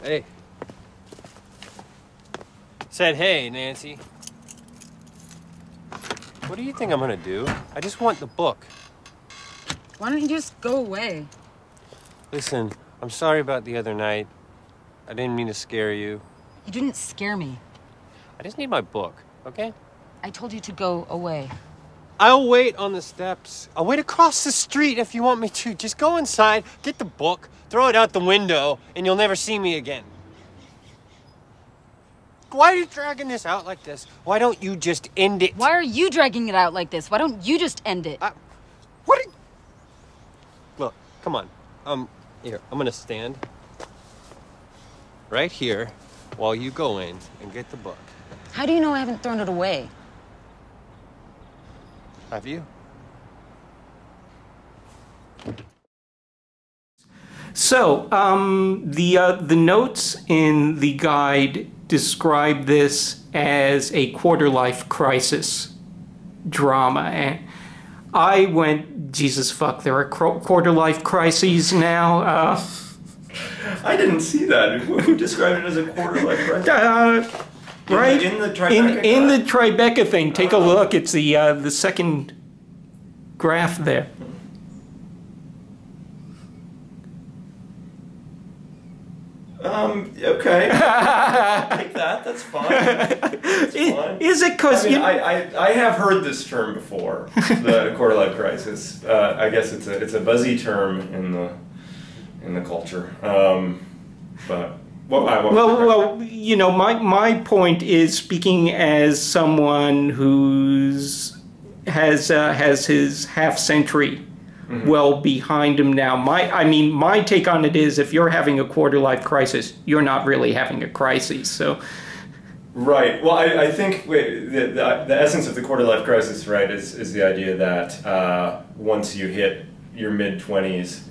Hey. Said, hey, Nancy. What do you think I'm gonna do? I just want the book. Why don't you just go away? Listen, I'm sorry about the other night. I didn't mean to scare you. You didn't scare me. I just need my book, okay? I told you to go away. I'll wait on the steps. I'll wait across the street if you want me to. Just go inside, get the book, throw it out the window, and you'll never see me again. Why are you dragging this out like this? Why don't you just end it? Why are you dragging it out like this? Why don't you just end it? What are you... Look, come on. Here, I'm gonna stand right here while you go in and get the book. How do you know I haven't thrown it away? Have you? So, the notes in the guide describe this as a quarter-life crisis drama, and I went, Jesus fuck, there are quarter-life crises now. I didn't see that. Who described it as a quarter-life crisis? Right? In the Tribeca? In the Tribeca thing. Take a look. It's the second graph there. Okay. I'll take that. That's fine. That's fine. Is it because I have heard this term before, the quarter-life crisis. I guess it's a buzzy term in the culture. But well, you know, my point is, speaking as someone who's has his half-century well behind him now. My take on it is, if you're having a quarter-life crisis, you're not really having a crisis. So, right. Well, I think the essence of the quarter-life crisis, right, is the idea that once you hit your mid-20s,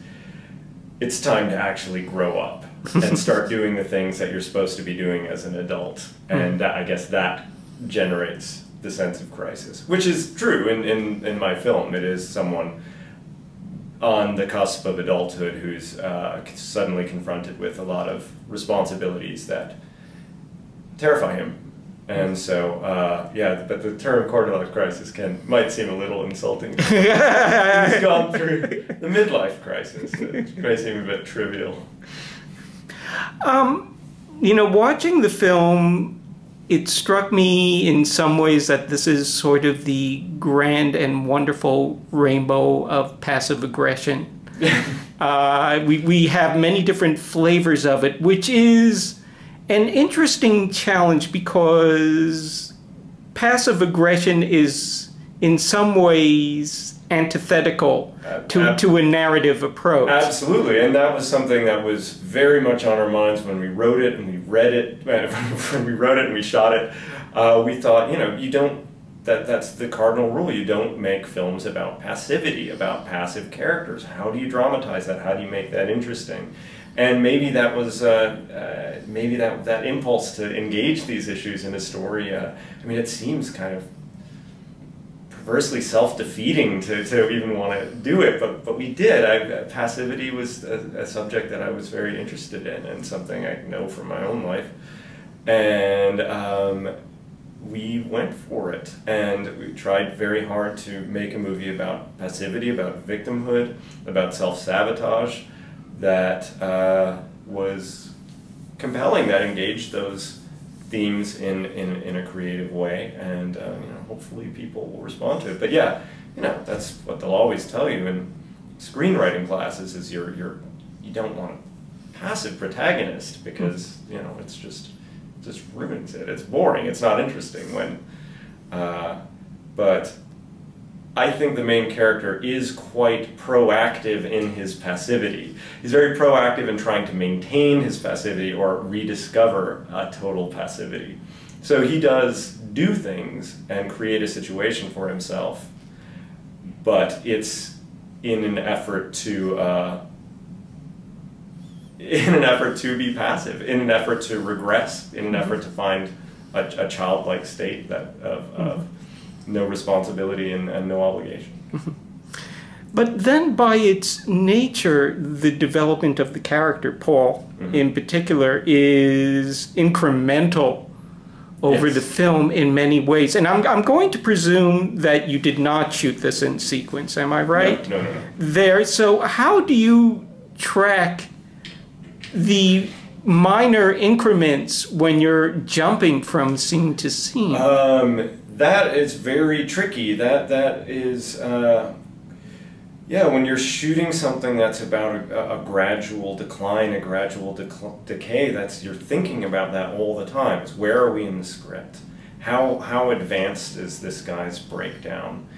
it's time to actually grow up and start doing the things that you're supposed to be doing as an adult, and I guess that generates the sense of crisis, which is true in my film. It is someone on the cusp of adulthood who's suddenly confronted with a lot of responsibilities that terrify him. And so, yeah, but the term quarter-life crisis might seem a little insulting. He's gone through the midlife crisis. It may seem a bit trivial. You know, watching the film, it struck me in some ways that this is sort of the grand and wonderful rainbow of passive aggression. We have many different flavors of it, which is an interesting challenge because passive aggression is in some ways antithetical to a narrative approach. Absolutely, and that was something that was very much on our minds when we wrote it and we read it, when we wrote it and we shot it. We thought, you know, you don't, that's the cardinal rule. You don't make films about passivity, about passive characters. How do you dramatize that? How do you make that interesting? And maybe that was, maybe that impulse to engage these issues in a story, I mean, it seems kind of perversely self-defeating to even want to do it, but we did. Passivity was a subject that I was very interested in and something I know from my own life. And we went for it, and we tried very hard to make a movie about passivity, about victimhood, about self-sabotage, that was compelling, that engaged those themes in a creative way, and you know, hopefully people will respond to it. But yeah, you know, that's what they'll always tell you in screenwriting classes, is you don't want a passive protagonist, because you know, it's just ruins it. It's boring. It's not interesting when. But I think the main character is quite proactive in his passivity. He's very proactive in trying to maintain his passivity or rediscover a total passivity. So he does do things and create a situation for himself, but it's in an effort to be passive, in an effort to regress, in an effort to find a childlike state of no responsibility and no obligation. But then by its nature, the development of the character, Paul, in particular, is incremental over the film in many ways. And I'm going to presume that you did not shoot this in sequence, am I right? No. There. So how do you track the minor increments when you're jumping from scene to scene? That is very tricky. That is... yeah, when you're shooting something that's about a gradual decline, a gradual decay, you're thinking about that all the time. It's where are we in the script? How advanced is this guy's breakdown?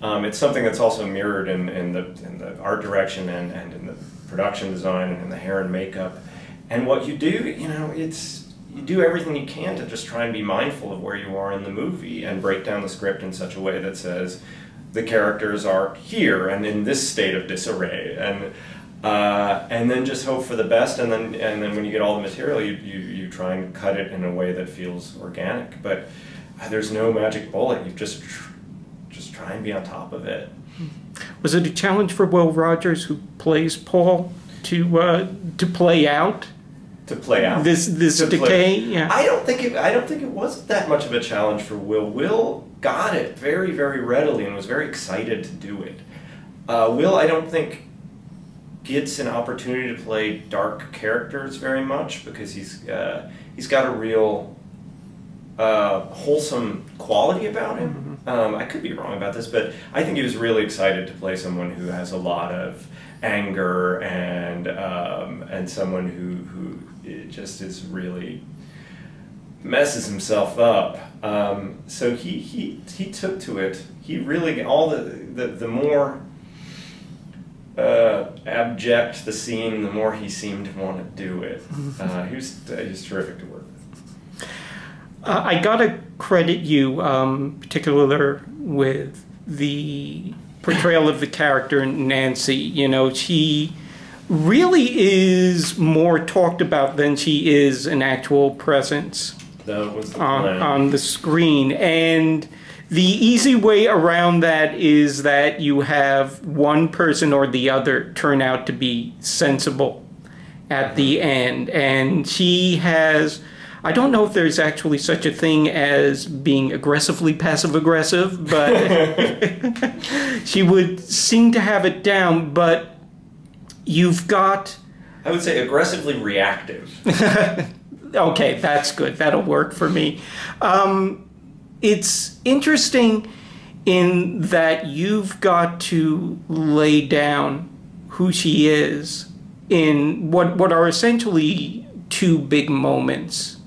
It's something that's also mirrored in the art direction and in the production design and in the hair and makeup. And what you do, you do everything you can to just try and be mindful of where you are in the movie and break down the script in such a way that says, the characters are here and in this state of disarray, and then just hope for the best. And then when you get all the material, you try and cut it in a way that feels organic. But there's no magic bullet. You just try and be on top of it. Was it a challenge for Will Rogers, who plays Paul, to play out? To play out this decay? Yeah. I don't think it was that much of a challenge for Will. Will got it very, very readily and was very excited to do it. Will, I don't think, gets an opportunity to play dark characters very much because he's got a real wholesome quality about him. I could be wrong about this, but I think he was really excited to play someone who has a lot of anger and someone who just is really messes himself up. So he took to it. He really, all the more abject the scene, the more he seemed to want to do it. He was terrific to work with. I gotta credit you, particularly with the portrayal of the character Nancy. She really is more talked about than she is an actual presence. That was the plan. On the screen. And the easy way around that is that you have one person or the other turn out to be sensible at the end. And she has, I don't know if there's actually such a thing as being aggressively passive-aggressive, but she would seem to have it down. But you've got... I would say aggressively reactive. Okay, that's good. That'll work for me. It's interesting in that you've got to lay down who she is in what are essentially two big moments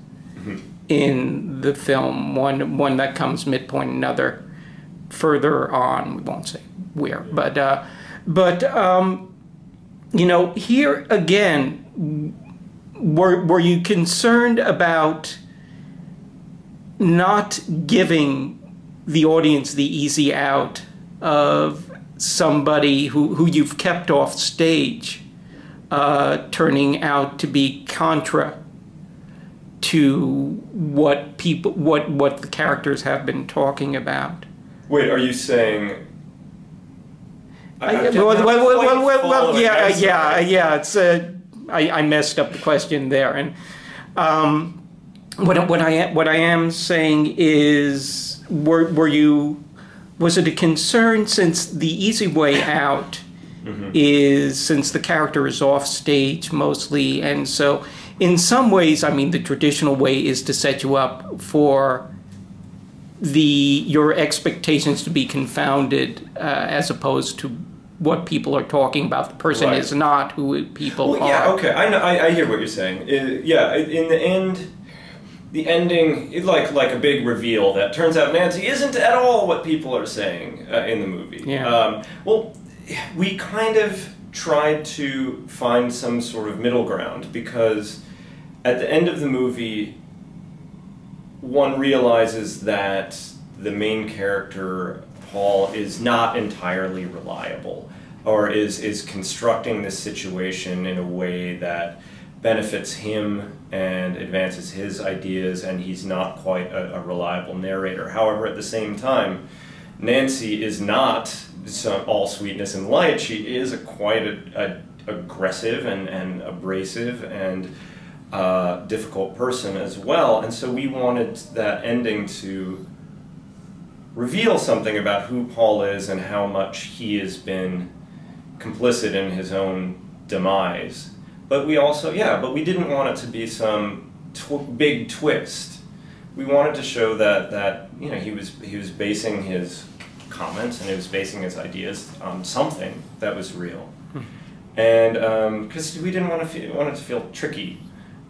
in the film. One that comes midpoint, another further on. We won't say where, but here again. Were you concerned about not giving the audience the easy out of somebody who you've kept off stage turning out to be contra to what the characters have been talking about? Wait, are you saying? Yeah. It's I messed up the question there, and what I am saying is, was it a concern, since the easy way out is, since the character is off stage mostly, and so in some ways, I mean, the traditional way is to set you up for your expectations to be confounded as opposed to what people are talking about. The person is not who people are. Yeah, okay, I hear what you're saying. In the end, the ending is like a big reveal that turns out Nancy isn't at all what people are saying in the movie. Yeah. Well, we kind of tried to find some sort of middle ground, because at the end of the movie, one realizes that the main character, Paul, is not entirely reliable, or is constructing this situation in a way that benefits him and advances his ideas, and he's not quite a reliable narrator. However, at the same time, Nancy is not all sweetness and light. She is quite a aggressive and abrasive and difficult person as well. And so we wanted that ending to reveal something about who Paul is and how much he has been complicit in his own demise. But we also, but we didn't want it to be some big twist. We wanted to show that you know, he was basing his comments and he was basing his ideas on something that was real. And because we didn't want it to feel tricky.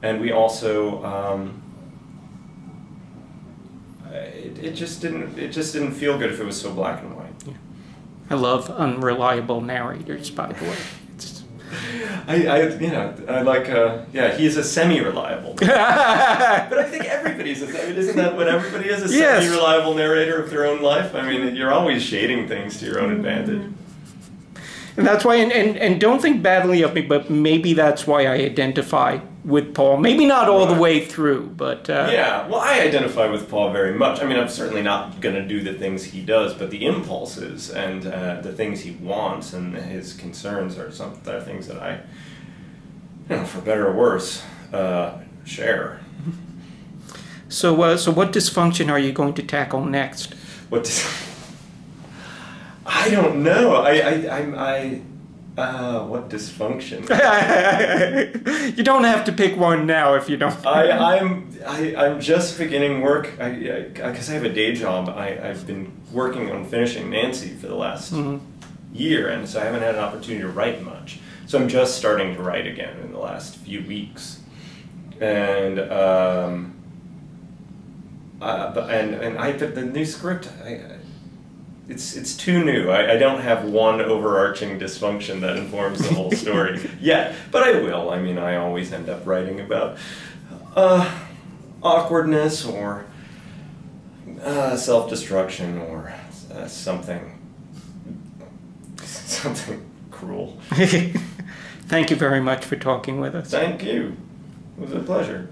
And we also it just didn't feel good if it was so black and white. Yeah. I love unreliable narrators, by the way. I like he's a semi-reliable. But I think everybody's isn't that what everybody is? Yes. Semi-reliable narrator of their own life. I mean, you're always shading things to your own advantage. And that's why, and don't think badly of me, but maybe that's why I identify with Paul. Maybe not all the way through, but... yeah, well, I identify with Paul very much. I mean, I'm certainly not going to do the things he does, but the impulses and the things he wants and his concerns are things that I, you know, for better or worse, share. So what dysfunction are you going to tackle next? I don't know. What dysfunction? You don't have to pick one now if you don't. I'm just beginning work because I have a day job. I've been working on finishing Nancy for the last year, and so I haven't had an opportunity to write much. So I'm just starting to write again in the last few weeks, and the new script. It's too new. I don't have one overarching dysfunction that informs the whole story yet, but I will. I mean, I always end up writing about awkwardness or self-destruction or something cruel. Thank you very much for talking with us. Thank you. It was a pleasure.